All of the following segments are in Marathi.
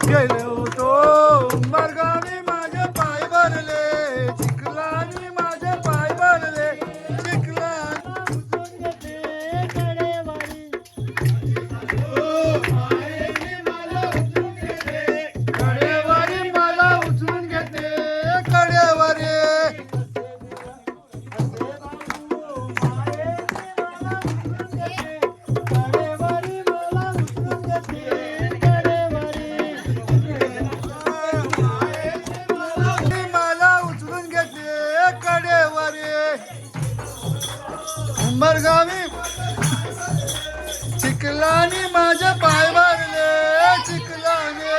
गेले होतो उंबरगावी माझे पाय भरले चिखलानी माझे पाय भरले चिखला कडेवारी मला उचलून घेते कडेवारी उंबरगावी चिखलानी माझे पाय भरले चिखलाने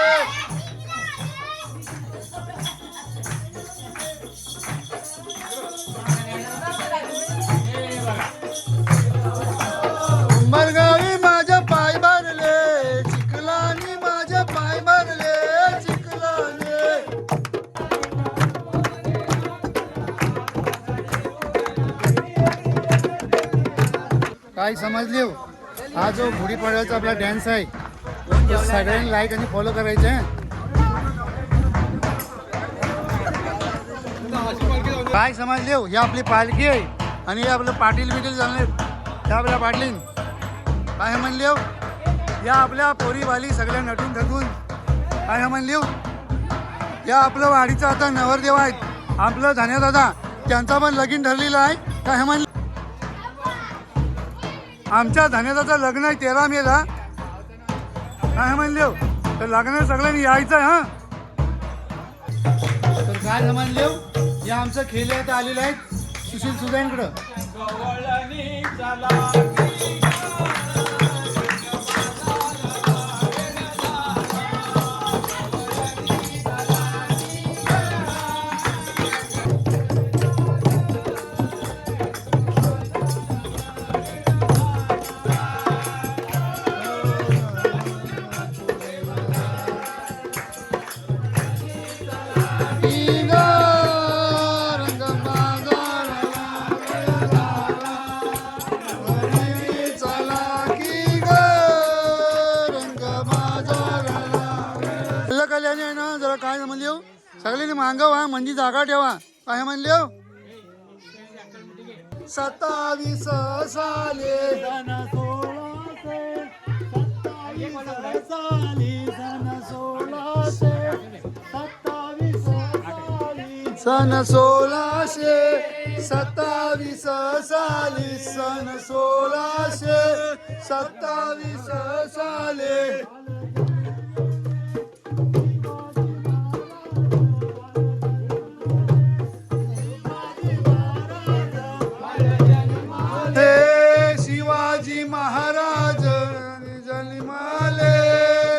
उंबरगावी माझे पाय भरले चिखलानी माझे पाय भरले चिखलाने काय समजले हो? हा जो गुढीपाडव्याचा आपला डॅन्स आहे तो सगळ्यांनी लाईक आणि फॉलो करायचे आहे. काय समजले हो? ही आपली पालखी आहे आणि हे आपलं पाटील बिटील झाले त्या आपल्या पाटलीन काय म्हणले हो? या आपल्या पोरीवाली सगळ्या नटून थटून काय म्हणले हो? या आपलं वाडीचा आता नवरदेव आहेत आपलं धान्या दादा त्यांचा पण लगीन ठरलेलं आहे काय म्हणले आमच्या धन्यदाचं लग्न आहे 13 मेला काय म्हणले तर लग्न सगळ्यांनी यायचं आहे. हा तर काय म्हणले या आमचं खेळ आता आलेलं आहेत सुशील सुदांकडं कल्याणी ना जरा काय म्हणले हो सगळ्यांनी मागव हा म्हणजे जागा ठेवा काय म्हणले हो 27 साले सन 1627 साली सन 1627 साले शिवाजी महाराज जन्माले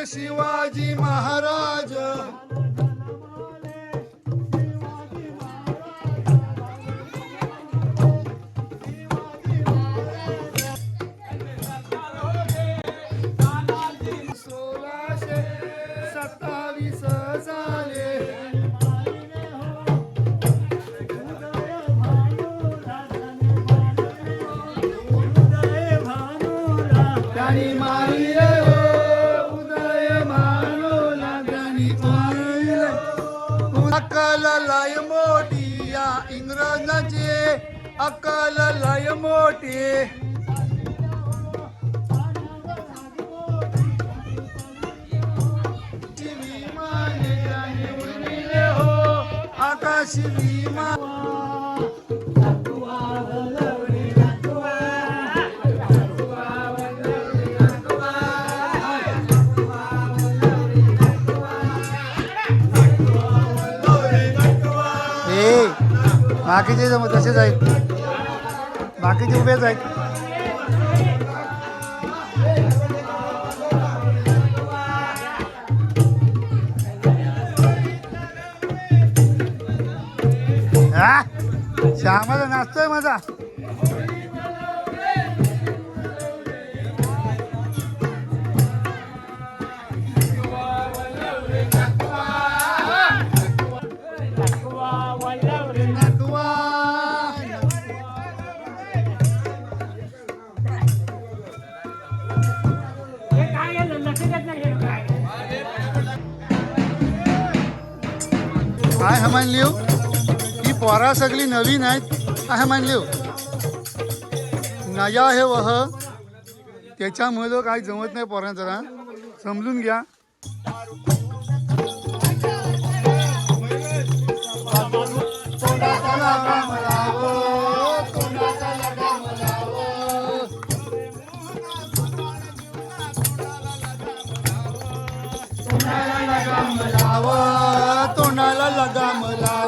शिवाजी महाराज अक्कल लय मोठी या इंग्रजाची अक्कल लय मोठी आकाश विमान बाकीचे तसेच आहेत बाकीचे उभेच आहेत हा श्यामाला नाचतोय माझा काय हा मानलीव ही पोरा सगळी नवीन आहेत काय मानलीव नया हे वह त्याच्यामुळे काय जमत नाही पोरांना जरा समजून घ्या. तोंडाला लगाम लाव